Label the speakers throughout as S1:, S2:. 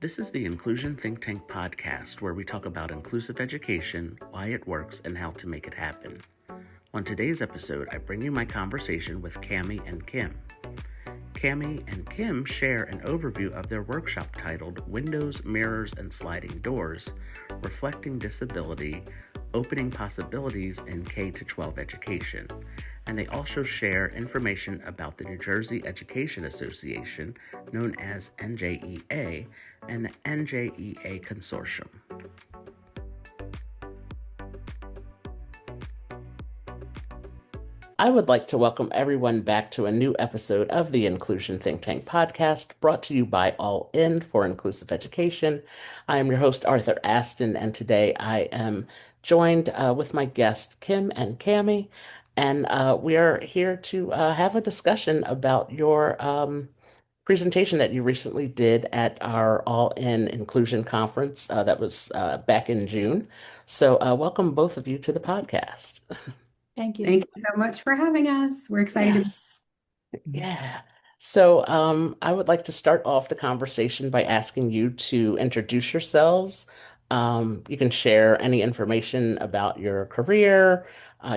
S1: This is the Inclusion Think Tank podcast, where we talk about inclusive education, why it works, and how to make it happen. On today's episode, I bring you my conversation with Camy and Kim. Camy and Kim share an overview of their workshop titled Windows, Mirrors, and Sliding Doors, Reflecting Disability, Opening Possibilities in K-12 Education. And they also share information about the New Jersey Education Association, known as NJEA, and the NJEA Consortium. I would like to welcome everyone back to a new episode of the Inclusion Think Tank podcast, brought to you by All In for Inclusive Education. I am your host, Arthur Aston, and today I am joined with my guests, Kim and Camy, and we are here to have a discussion about your presentation that you recently did at our All In Inclusion Conference that was back in June. So welcome both of you to the podcast.
S2: Thank you.
S3: Thank you so much for having us. We're excited.
S1: Yes. Yeah. So I would like to start off the conversation by asking you to introduce yourselves. You can share any information about your career,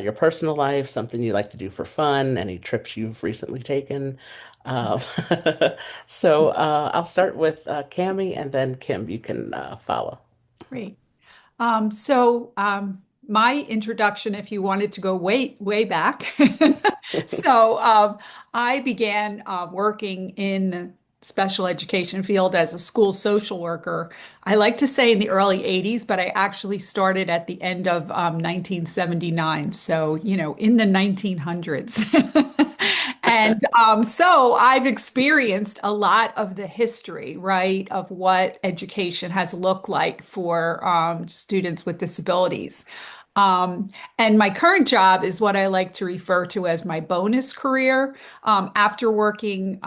S1: your personal life, something you like to do for fun, any trips you've recently taken. So I'll start with Camy, and then Kim, you can follow.
S2: Great. My introduction, if you wanted to go way, way back. I began working in the special education field as a school social worker. I like to say in the early 80s, but I actually started at the end of 1979. So, in the 1900s. And so I've experienced a lot of the history, right, of what education has looked like for students with disabilities. And my current job is what I like to refer to as my bonus career. After working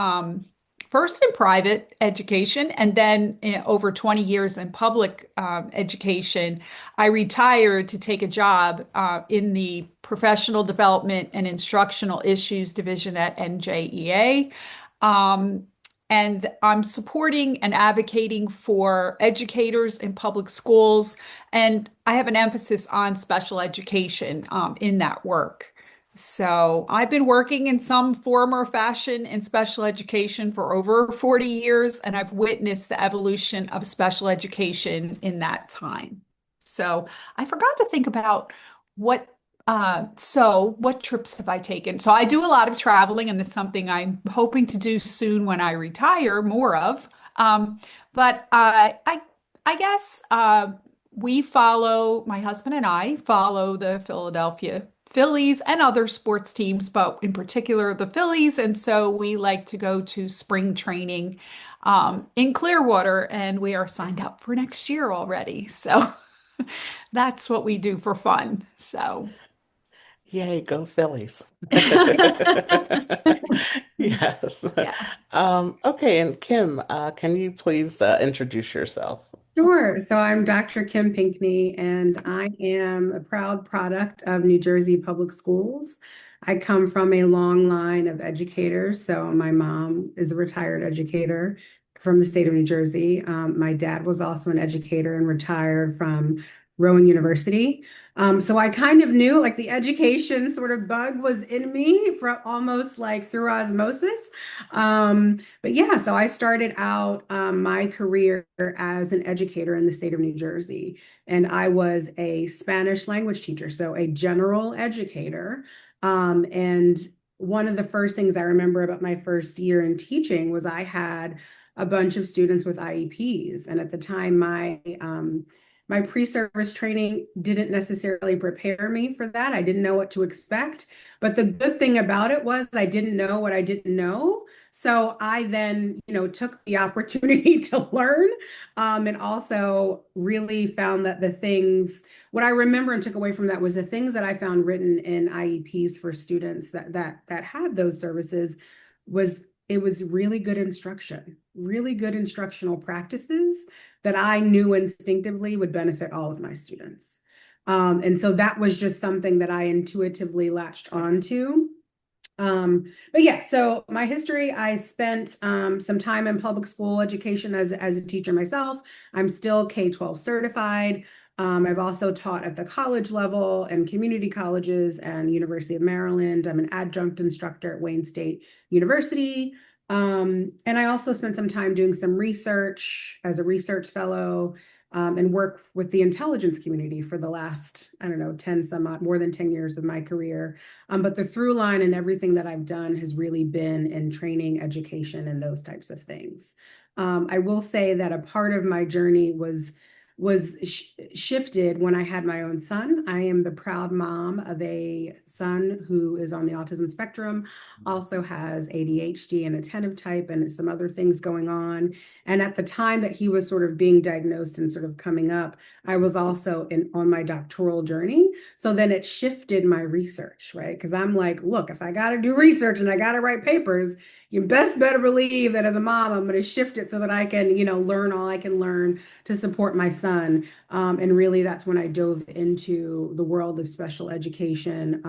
S2: first in private education and then over 20 years in public education, I retired to take a job in the Professional Development and Instructional Issues Division at NJEA. And I'm supporting and advocating for educators in public schools. And I have an emphasis on special education in that work. So I've been working in some form or fashion in special education for over 40 years, and I've witnessed the evolution of special education in that time. So I forgot to think about what trips have I taken? So I do a lot of traveling, and it's something I'm hoping to do soon when I retire more of. I guess my husband and I follow the Philadelphia Phillies and other sports teams, but in particular the Phillies. And so we like to go to spring training in Clearwater, and we are signed up for next year already. So that's what we do for fun. So.
S1: Yay, go Phillies. Yes.
S2: Yeah.
S1: Okay, and Kim, can you please introduce yourself?
S3: Sure. So I'm Dr. Kim Pinckney, and I am a proud product of New Jersey Public Schools. I come from a long line of educators. So my mom is a retired educator from the state of New Jersey. My dad was also an educator and retired from Rowan University. So I kind of knew like the education sort of bug was in me for almost like through osmosis. But yeah, so I started out my career as an educator in the state of New Jersey, and I was a Spanish language teacher, so a general educator. And one of the first things I remember about my first year in teaching was I had a bunch of students with IEPs. And at the time, my pre-service training didn't necessarily prepare me for that. I didn't know what to expect. But the good thing about it was I didn't know what I didn't know. So I then, took the opportunity to learn, and also really found that what I remember and took away from that was the things that I found written in IEPs for students that had those services was really good instruction, really good instructional practices that I knew instinctively would benefit all of my students. And so that was just something that I intuitively latched onto. But yeah, so my history, I spent some time in public school education as a teacher myself. I'm still K-12 certified. I've also taught at the college level and community colleges and University of Maryland. I'm an adjunct instructor at Wayne State University. And I also spent some time doing some research as a research fellow, and work with the intelligence community for the last, I don't know, 10 some odd, more than 10 years of my career. But the through line in everything that I've done has really been in training, education, and those types of things. I will say that a part of my journey was shifted when I had my own son. I am the proud mom of a son who is on the autism spectrum, also has ADHD and attentive type and some other things going on. And at the time that he was sort of being diagnosed and sort of coming up, I was also on my doctoral journey. So then it shifted my research, right? Because I'm like, look, if I got to do research and I got to write papers, you best better believe that as a mom, I'm going to shift it so that I can, learn all I can learn to support my son. And really, that's when I dove into the world of special education,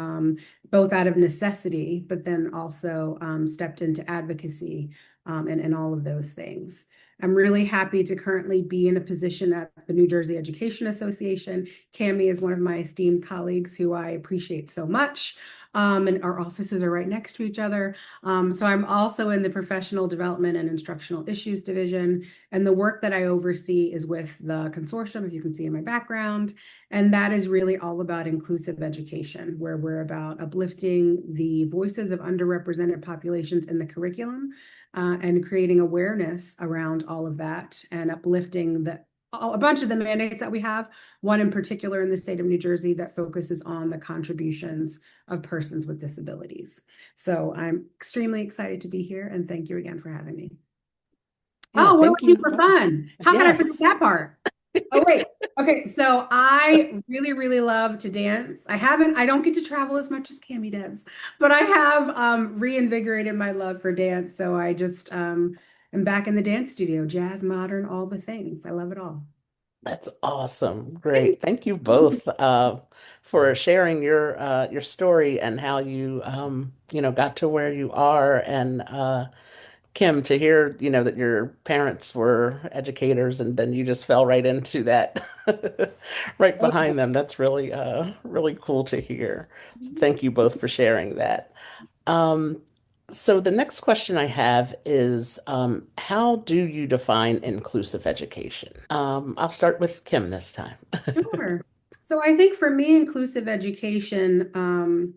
S3: both out of necessity, but then also stepped into advocacy, and all of those things. I'm really happy to currently be in a position at the New Jersey Education Association. Camy is one of my esteemed colleagues who I appreciate so much. And our offices are right next to each other. So I'm also in the Professional Development and Instructional Issues Division. And the work that I oversee is with the consortium, if you can see in my background. And that is really all about inclusive education, where we're about uplifting the voices of underrepresented populations in the curriculum, and creating awareness around all of that and uplifting a bunch of the mandates that we have, one in particular in the state of New Jersey that focuses on the contributions of persons with disabilities. So I'm extremely excited to be here, and thank you again for having me.
S1: Yeah,
S3: Oh, what do
S1: thank
S3: I do
S1: you
S3: for
S1: both.
S3: fun? How can I forget
S1: Yes.
S3: that part? Oh, wait. Okay, so I really, really love to dance. I don't get to travel as much as Camy does, but I have reinvigorated my love for dance. So I just am back in the dance studio, jazz, modern, all the things. I love it all.
S1: That's awesome. Great. Thank you both for sharing your story and how you got to where you are, and Kim, to hear, that your parents were educators and then you just fell right into that right behind them. That's really cool to hear. So thank you both for sharing that. Um, so the next question I have is, how do you define inclusive education? I'll start with Kim this time.
S3: Sure. So I think for me, inclusive education,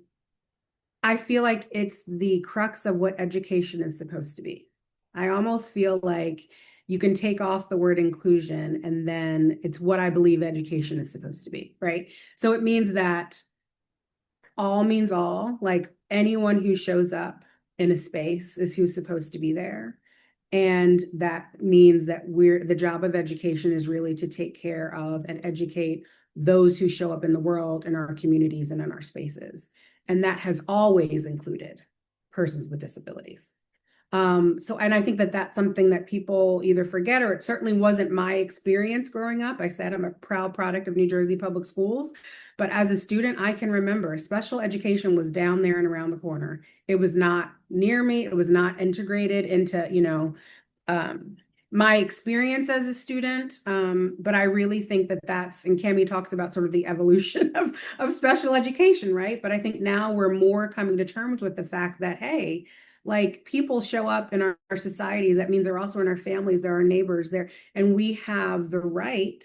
S3: I feel like it's the crux of what education is supposed to be. I almost feel like you can take off the word inclusion and then it's what I believe education is supposed to be, right? So it means all, like anyone who shows up in a space is who's supposed to be there. And that means that the job of education is really to take care of and educate those who show up in the world, in our communities, and in our spaces. And that has always included persons with disabilities. And I think that that's something that people either forget, or it certainly wasn't my experience growing up. I said I'm a proud product of New Jersey public schools, but as a student, I can remember special education was down there and around the corner. It was not near me. It was not integrated into, um, my experience as a student. But I really think that and Camy talks about sort of the evolution of special education, right? But I think now we're more coming to terms with the fact that, hey, like people show up in our societies. That means they're also in our families, they're our neighbors there, and we have the right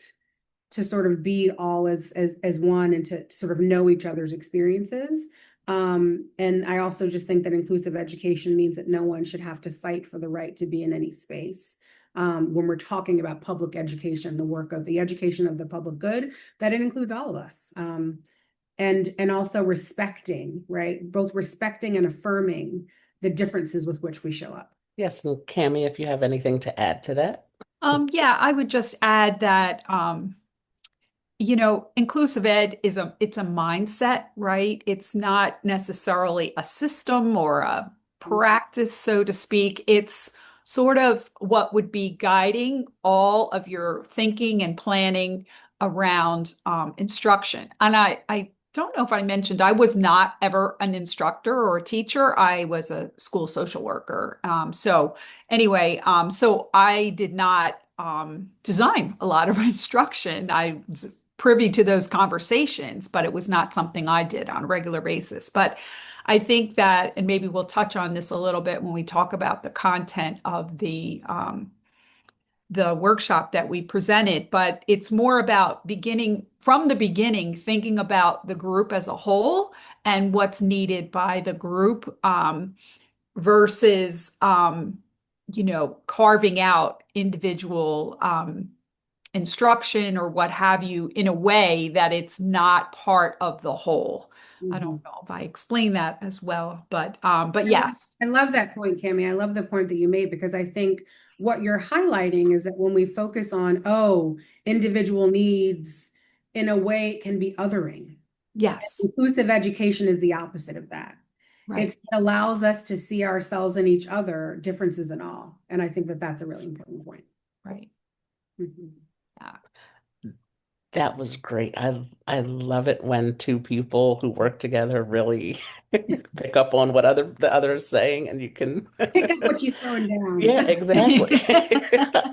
S3: to sort of be all as one and to sort of know each other's experiences. And I also just think that inclusive education means that no one should have to fight for the right to be in any space. When we're talking about public education, the work of the education of the public good, that it includes all of us. And also respecting, right? Both respecting and affirming the differences with which we show up.
S1: Yes, and Cami, if you have anything to add to that.
S2: Yeah, I would just add that inclusive ed it's a mindset, right? It's not necessarily a system or a practice, so to speak. It's sort of what would be guiding all of your thinking and planning around instruction. And I don't know if I mentioned, I was not ever an instructor or a teacher. I was a school social worker. So anyway, so I did not design a lot of instruction. I was privy to those conversations, but it was not something I did on a regular basis. But I think that, and maybe we'll touch on this a little bit when we talk about the content of the workshop that we presented, but it's more about beginning from the beginning, thinking about the group as a whole and what's needed by the group versus, carving out individual instruction or what have you in a way that it's not part of the whole. I don't know if I explained that as well, but yes.
S3: I love that point, Camy. I love the point that you made, because I think what you're highlighting is that when we focus on, individual needs, in a way, it can be othering.
S2: Yes.
S3: Inclusive education is the opposite of that.
S2: Right.
S3: It allows us to see ourselves in each other, differences and all. And I think that that's a really important point.
S2: Right.
S3: Mhm.
S2: Yeah.
S1: That was great. I love it when two people who work together really pick up on what the other is saying, and you can
S3: Pick up what she's throwing down.
S1: Yeah, exactly.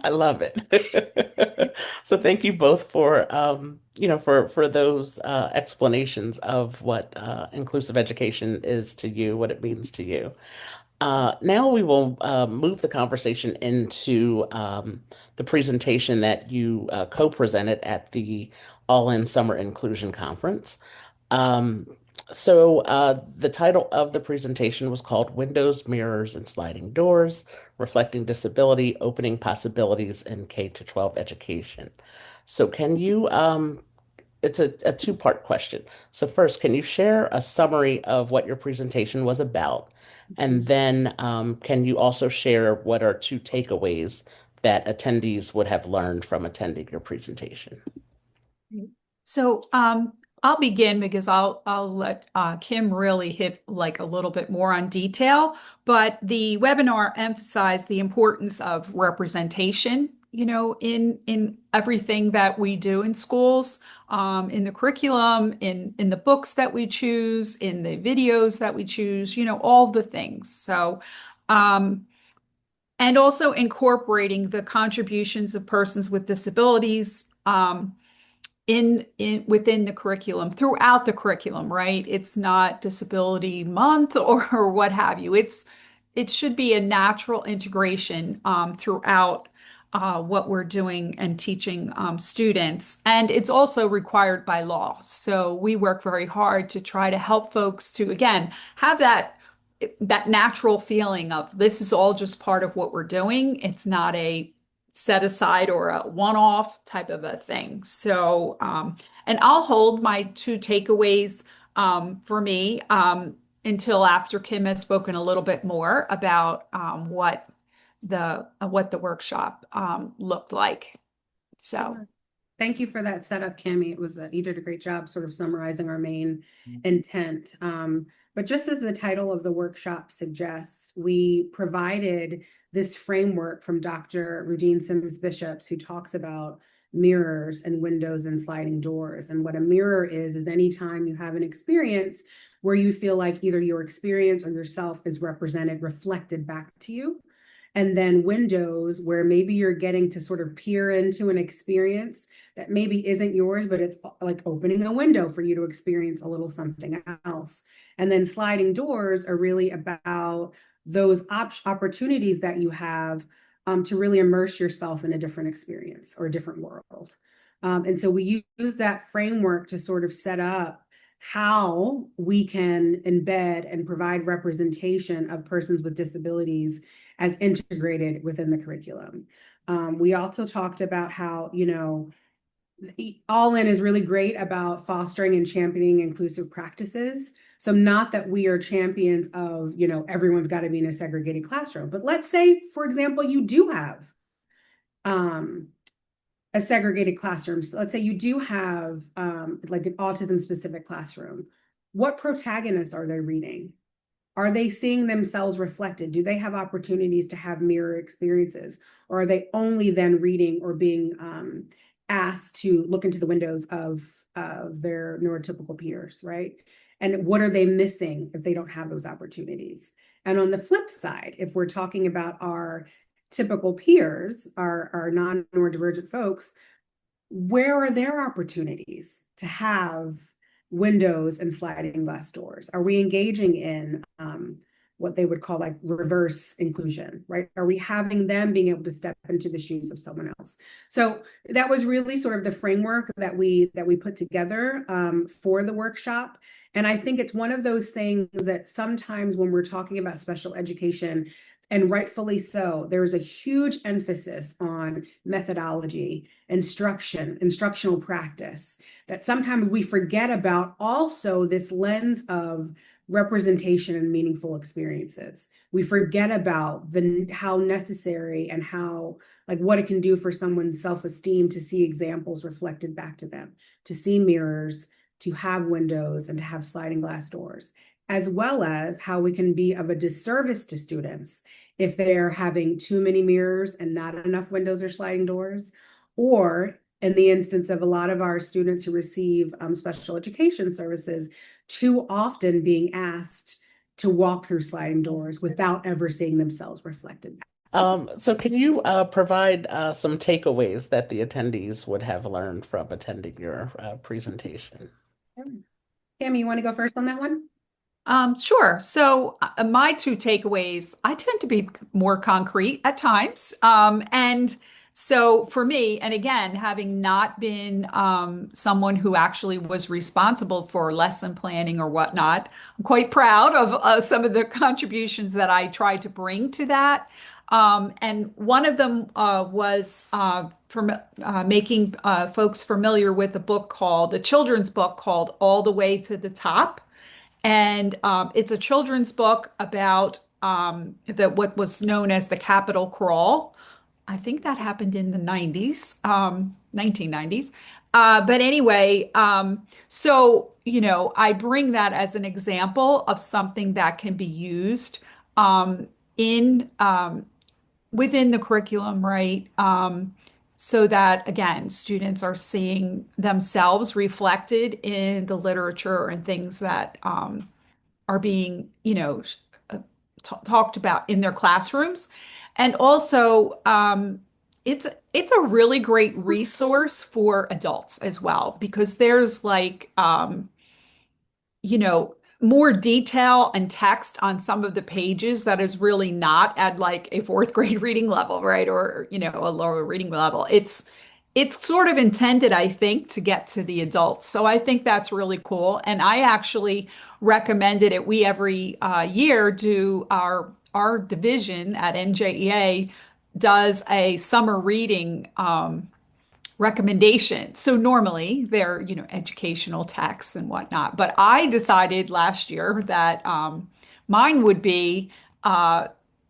S1: I love it. So thank you both for for those explanations of what inclusive education is to you, what it means to you. Now we will move the conversation into the presentation that you co-presented at the All In Summer Inclusion Conference. Um, the title of the presentation was called Windows, Mirrors, and Sliding Doors, Reflecting Disability, Opening Possibilities in K-12 Education. So can you it's a two-part question. So first, can you share a summary of what your presentation was about? And then can you also share what are two takeaways that attendees would have learned from attending your presentation?
S2: So I'll begin because I'll let Kim really hit like a little bit more on detail. But the webinar emphasized the importance of representation, in everything that we do in schools, in the curriculum, in the books that we choose, in the videos that we choose, all the things. So and also incorporating the contributions of persons with disabilities. In within the curriculum, throughout the curriculum, right? It's not disability month or what have you. It should be a natural integration throughout what we're doing and teaching students. And it's also required by law. So we work very hard to try to help folks to, again, have that natural feeling of this is all just part of what we're doing. It's not a set aside or a one-off type of a thing. So, and I'll hold my two takeaways for me until after Kim has spoken a little bit more about what the workshop looked like. So,
S3: Thank you for that setup, Camy. You did a great job sort of summarizing our main intent. But just as the title of the workshop suggests, we provided this framework from Dr. Rudine Sims Bishops, who talks about mirrors and windows and sliding doors. And what a mirror is anytime you have an experience where you feel like either your experience or yourself is represented, reflected back to you. And then windows, where maybe you're getting to sort of peer into an experience that maybe isn't yours, but it's like opening a window for you to experience a little something else. And then sliding doors are really about those opportunities that you have to really immerse yourself in a different experience or a different world. And so we use that framework to sort of set up how we can embed and provide representation of persons with disabilities as integrated within the curriculum. We also talked about how, All In is really great about fostering and championing inclusive practices. So not that we are champions of, everyone's got to be in a segregated classroom, but let's say, for example, you do have a segregated classroom. So let's say you do have like an autism specific classroom. What protagonists are they reading? Are they seeing themselves reflected? Do they have opportunities to have mirror experiences? Or are they only then reading or being asked to look into the windows of their neurotypical peers, right? And what are they missing if they don't have those opportunities? And on the flip side, if we're talking about our typical peers, our non-neurodivergent folks, where are their opportunities to have windows and sliding glass doors? Are we engaging in what they would call like reverse inclusion, right? Are we having them being able to step into the shoes of someone else? So that was really sort of the framework that we put together for the workshop. And I think it's one of those things that sometimes when we're talking about special education, and rightfully so, there's a huge emphasis on methodology, instructional practice, that sometimes we forget about also this lens of representation and meaningful experiences. We forget about how necessary and how, like, what it can do for someone's self-esteem to see examples reflected back to them, to see mirrors, to have windows, and to have sliding glass doors, as well as how we can be of a disservice to students if they're having too many mirrors and not enough windows or sliding doors, or in the instance of a lot of our students who receive special education services, too often being asked to walk through sliding doors without ever seeing themselves reflected.
S1: So can you provide some takeaways that the attendees would have learned from attending your presentation?
S3: Camy, you want to go first on that one?
S2: Sure. So my two takeaways, I tend to be more concrete at times. And so for me, and again, having not been someone who actually was responsible for lesson planning or whatnot, I'm quite proud of some of the contributions that I tried to bring to that. And one of them was for making folks familiar with a children's book called All the Way to the Top. And it's a children's book about what was known as the Capitol Crawl. I think that happened in the 90s, 1990s. But anyway, I bring that as an example of something that can be used in within the curriculum, right? So that, again, students are seeing themselves reflected in the literature and things that are being, talked about in their classrooms. And also, it's a really great resource for adults as well, because there's like, more detail and text on some of the pages that is really not at like a fourth grade reading level, right? Or, a lower reading level. It's sort of intended, I think, to get to the adults. So I think that's really cool. And I actually recommended it. We every year do our division at NJEA does a summer reading recommendation. So normally they're, educational texts and whatnot. But I decided last year that mine would be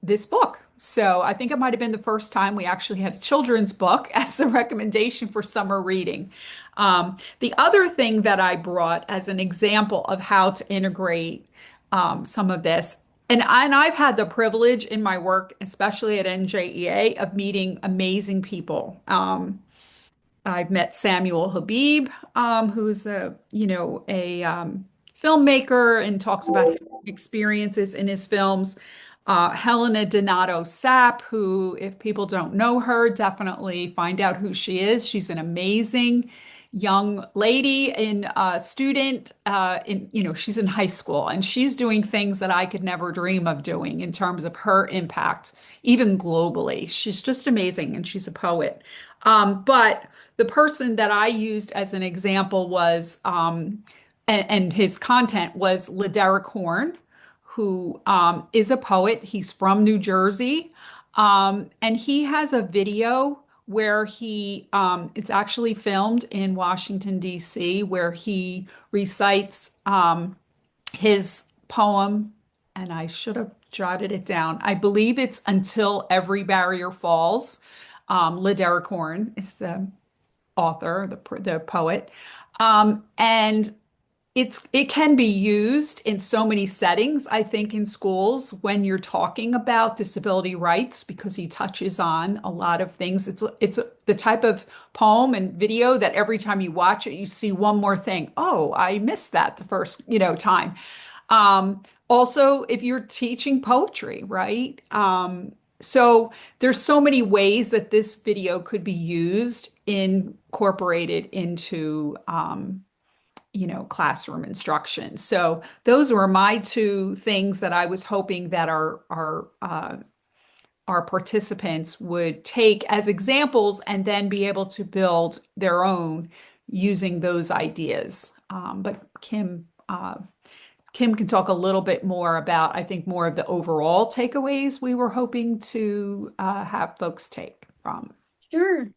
S2: this book. So I think it might have been the first time we actually had a children's book as a recommendation for summer reading. The other thing that I brought as an example of how to integrate some of this, and I've had the privilege in my work, especially at NJEA, of meeting amazing people. I've met Samuel Habib, who's a filmmaker and talks about his experiences in his films. Helena Donato Sapp, who, if people don't know her, definitely find out who she is. She's an amazing young lady in student she's in high school and she's doing things that I could never dream of doing in terms of her impact, even globally. She's just amazing and she's a poet. But the person that I used as an example was and his content was Lederick Horn, who is a poet. He's from New Jersey. And he has a video where it's actually filmed in Washington, D.C., where he recites his poem, and I should have jotted it down. I believe it's Until Every Barrier Falls. Lederick Horn is the author, the poet. And it can be used in so many settings, I think, in schools when you're talking about disability rights, because he touches on a lot of things. It's the type of poem and video that every time you watch it, you see one more thing. Oh, I missed that the first, time. Also, if you're teaching poetry, right? So there's so many ways that this video could be used, incorporated into classroom instruction. So those were my two things that I was hoping that our participants would take as examples and then be able to build their own using those ideas. But Kim can talk a little bit more about, I think, more of the overall takeaways we were hoping to have folks take from.
S3: Sure.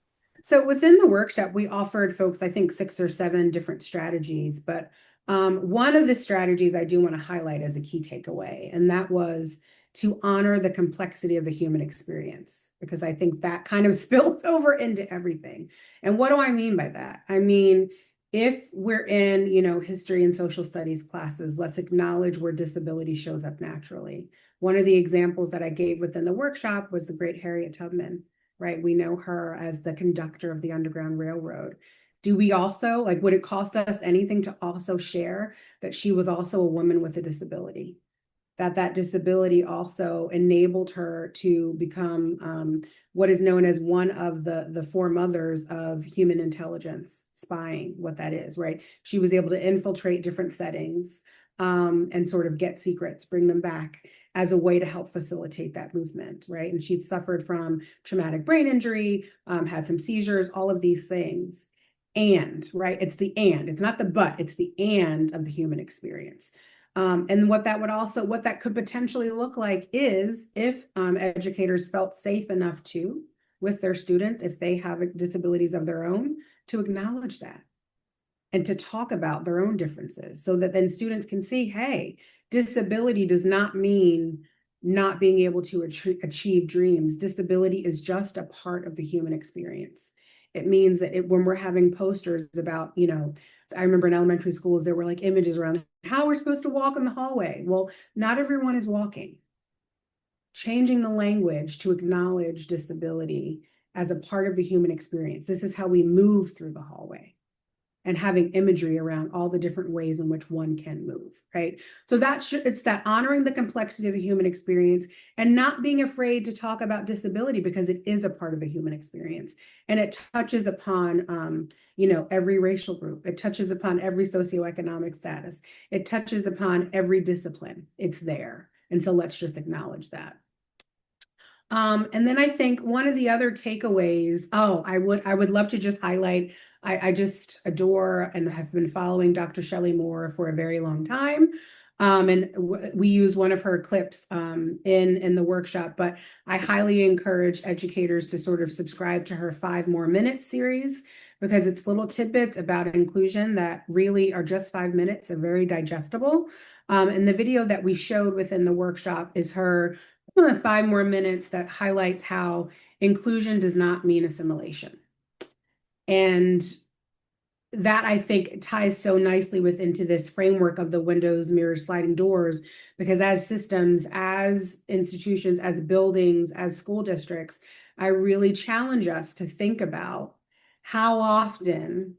S3: So within the workshop, we offered folks, I think, 6 or 7 different strategies. But one of the strategies I do want to highlight as a key takeaway, and that was to honor the complexity of the human experience, because I think that kind of spills over into everything. And what do I mean by that? I mean, if we're in, history and social studies classes, let's acknowledge where disability shows up naturally. One of the examples that I gave within the workshop was the great Harriet Tubman, right? We know her as the conductor of the Underground Railroad. Do we also, would it cost us anything to also share that she was also a woman with a disability? That disability also enabled her to become what is known as one of the four mothers of human intelligence spying, what that is, right? She was able to infiltrate different settings and sort of get secrets, bring them back as a way to help facilitate that movement, right? And she'd suffered from traumatic brain injury, had some seizures, all of these things. And, right, it's not the but, it's the and of the human experience. And what that could potentially look like is if educators felt safe enough with their students, if they have disabilities of their own, to acknowledge that and to talk about their own differences so that then students can see, hey, disability does not mean not being able to achieve dreams. Disability is just a part of the human experience. It means that when we're having posters about, I remember in elementary schools, there were images around how we're supposed to walk in the hallway. Well, not everyone is walking. Changing the language to acknowledge disability as a part of the human experience. This is how we move through the hallway, and having imagery around all the different ways in which one can move, right? So it's that honoring the complexity of the human experience and not being afraid to talk about disability, because it is a part of the human experience. And it touches upon, every racial group. It touches upon every socioeconomic status. It touches upon every discipline. It's there. And so let's just acknowledge that. And then I think one of the other takeaways, I would love to just highlight, I just adore and have been following Dr. Shelley Moore for a very long time. And we use one of her clips in the workshop, but I highly encourage educators to sort of subscribe to her 5 More Minutes series, because it's little tidbits about inclusion that really are just 5 minutes and very digestible. And the video that we showed within the workshop is her 5 more minutes that highlights how inclusion does not mean assimilation. And that, I think, ties so nicely into this framework of the windows, mirrors, sliding doors, because as systems, as institutions, as buildings, as school districts, I really challenge us to think about how often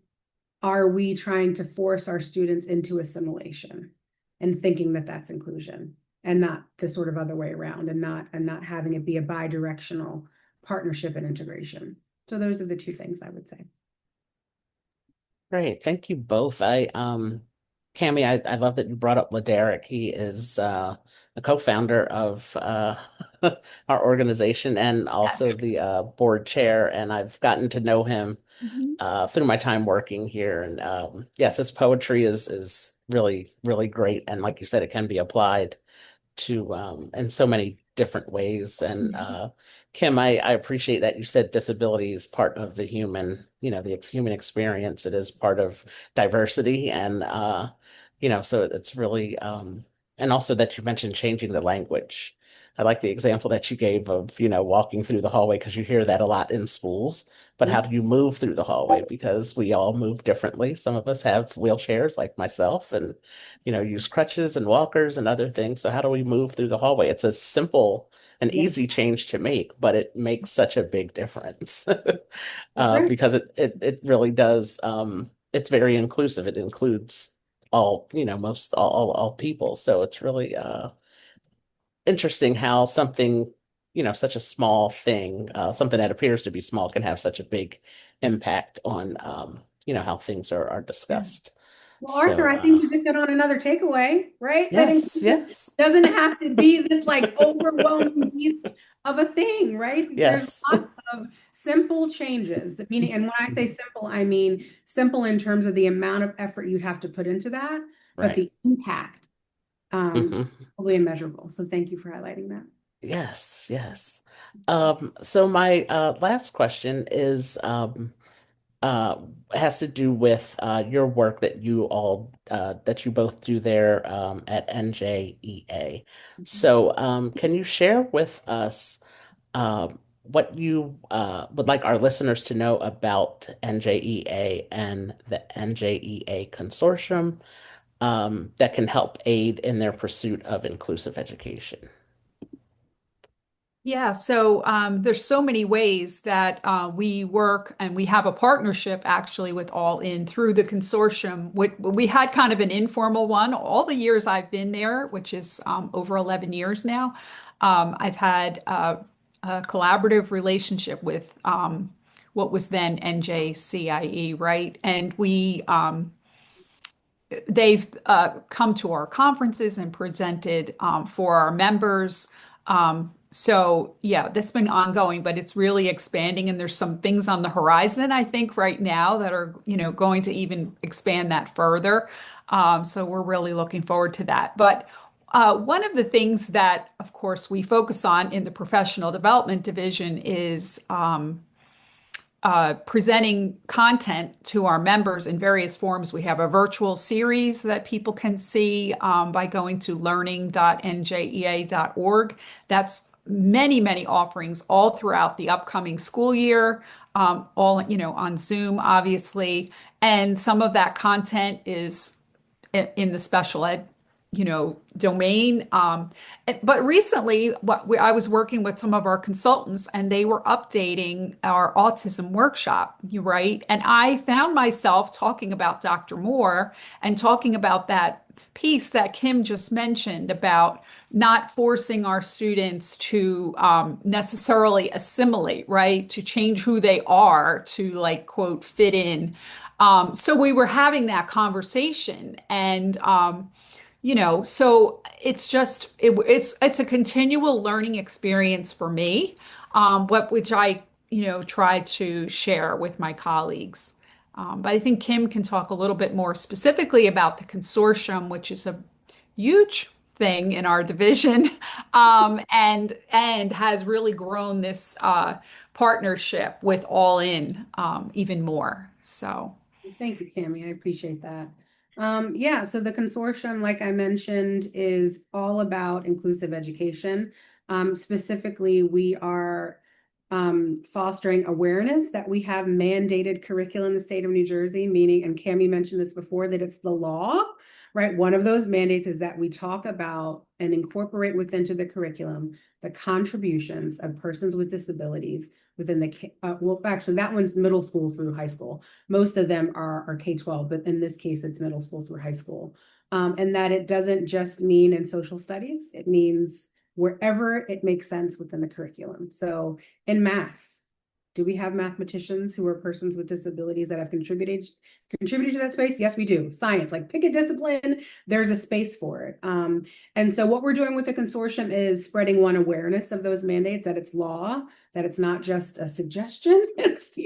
S3: are we trying to force our students into assimilation and thinking that that's inclusion, and not the sort of other way around, and not having it be a bi-directional partnership and integration. So those are the 2 things I would say.
S1: Great. Thank you both. Camy, I love that you brought up Laderick. He is a co-founder of our organization and also the board chair, and I've gotten to know him through my time working here. And yes, his poetry is really, really great. And like you said, it can be applied to in so many different ways. And Kim, I appreciate that you said disability is part of the human, the human experience. It is part of diversity, and so it's really and also that you mentioned changing the language. I like the example that you gave of, walking through the hallway because you hear that a lot in schools. But how do you move through the hallway? Because we all move differently. Some of us have wheelchairs like myself and, use crutches and walkers and other things. So how do we move through the hallway? It's a simple and
S3: Yeah,
S1: easy change to make, but it makes such a big difference
S3: that's right.
S1: because it really does. It's very inclusive. It includes all, most all people. So it's really interesting how something, such a small thing, something that appears to be small can have such a big impact on, how things are
S3: Yeah.
S1: discussed.
S3: Well, Arthur,
S1: So,
S3: I think you just hit on another takeaway, right? That
S1: yes,
S3: inclusion
S1: yes,
S3: doesn't have to be this like overwhelming beast of a thing, right? There's
S1: yes,
S3: lots of simple changes. Meaning, and when I say simple, I mean simple in terms of the amount of effort you'd have to put into that, but
S1: right.
S3: the impact
S1: Hmm.
S3: will be immeasurable. So thank you for highlighting that.
S1: Yes, yes. So my last question is uh, has to do with your work that you both do there at NJEA. So, can you share with us what you would like our listeners to know about NJEA and the NJEA Consortium that can help aid in their pursuit of inclusive education?
S2: Yeah, so there's so many ways that we work, and we have a partnership actually with All In through the consortium. We had kind of an informal one all the years I've been there, which is over 11 years now. I've had a collaborative relationship with what was then NJCIE, right? And they've come to our conferences and presented for our members. So yeah, that's been ongoing, but it's really expanding, and there's some things on the horizon, I think, right now that are, going to even expand that further. So we're really looking forward to that. But one of the things that, of course, we focus on in the professional development division is presenting content to our members in various forms. We have a virtual series that people can see by going to learning.njea.org. That's many, many offerings all throughout the upcoming school year, all, on Zoom, obviously. And some of that content is in the special ed, domain. But recently, I was working with some of our consultants, and they were updating our autism workshop, right? And I found myself talking about Dr. Moore and talking about that piece that Kim just mentioned about not forcing our students to necessarily assimilate, right? To change who they are to, like, quote, fit in. So we were having that conversation, and so it's a continual learning experience for me, which I try to share with my colleagues. But I think Kim can talk a little bit more specifically about the consortium, which is a huge thing in our division, and has really grown this partnership with All In even more. So.
S3: Thank you, Camy. I appreciate that. Yeah, so the consortium, like I mentioned, is all about inclusive education. Specifically, we are fostering awareness that we have mandated curriculum in the state of New Jersey, meaning, and Camy mentioned this before, that it's the law, right? One of those mandates is that we talk about and incorporate within the curriculum the contributions of persons with disabilities within the, well, actually, that one's middle school through high school. Most of them are K-12, but in this case, it's middle school through high school. And that it doesn't just mean in social studies, it means wherever it makes sense within the curriculum. So in math, do we have mathematicians who are persons with disabilities that have contributed to that space? Yes, we do. Science, like pick a discipline, there's a space for it. And so what we're doing with the consortium is spreading awareness of those mandates, that it's law, that it's not just a suggestion, it's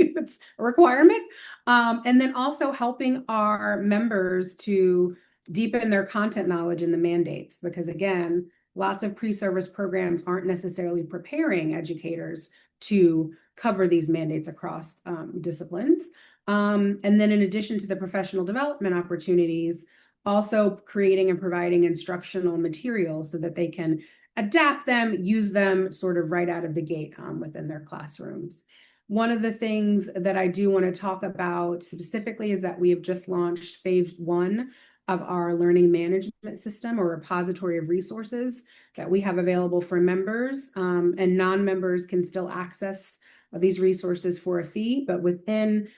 S3: a requirement. And then also helping our members to deepen their content knowledge in the mandates, because again, lots of pre-service programs aren't necessarily preparing educators to cover these mandates across disciplines. And then in addition to the professional development opportunities, also creating and providing instructional materials so that they can adapt them, use them sort of right out of the gate within their classrooms. One of the things that I do want to talk about specifically is that we have just launched phase 1 of our learning management system, or repository of resources that we have available for members, and non-members can still access these resources for a fee. But within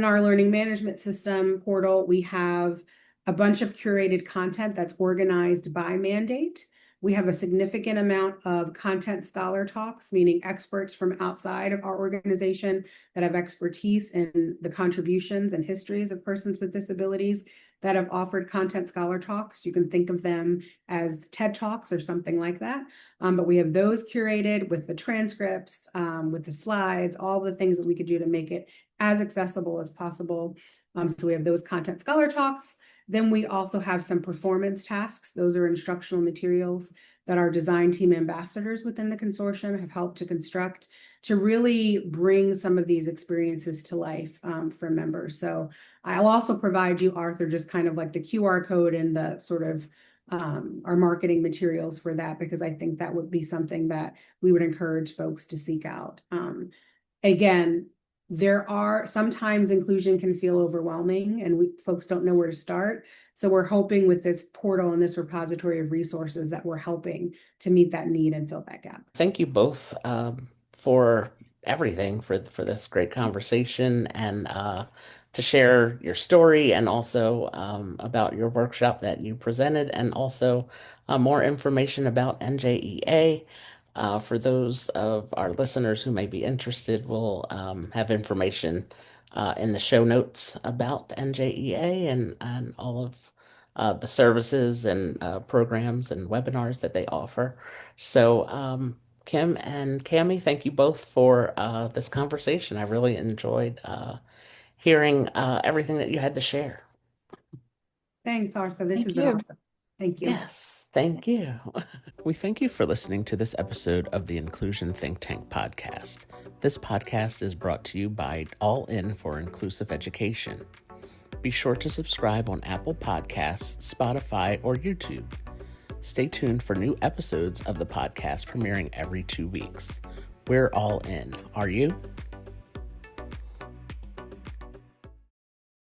S3: our learning management system portal, we have a bunch of curated content that's organized by mandate. We have a significant amount of content scholar talks, meaning experts from outside of our organization that have expertise in the contributions and histories of persons with disabilities that have offered content scholar talks. You can think of them as TED Talks or something like that. But we have those curated with the transcripts, with the slides, all the things that we could do to make it as accessible as possible. So we have those content scholar talks. Then we also have some performance tasks. Those are instructional materials that our design team ambassadors within the consortium have helped to construct to really bring some of these experiences to life for members. So I'll also provide you, Arthur, just kind of like the QR code and the sort of our marketing materials for that, because I think that would be something that we would encourage folks to seek out. Again, sometimes inclusion can feel overwhelming and folks don't know where to start. So we're hoping with this portal and this repository of resources that we're helping to meet that need and fill that gap.
S1: Thank you both for everything, for this great conversation, and to share your story, and also about your workshop that you presented, and also more information about NJEA. For those of our listeners who may be interested, we'll have information in the show notes about NJEA and all of the services and programs and webinars that they offer. So, Kim and Camy, thank you both for this conversation. I really enjoyed hearing everything that you had to share.
S3: Thanks, Arthur. This
S2: Thank
S3: has been
S2: you.
S3: awesome. Thank you.
S1: Yes, thank you. We thank you for listening to this episode of the Inclusion Think Tank podcast. This podcast is brought to you by All In for Inclusive Education. Be sure to subscribe on Apple Podcasts, Spotify, or YouTube. Stay tuned for new episodes of the podcast premiering every 2 weeks. We're all in. Are you?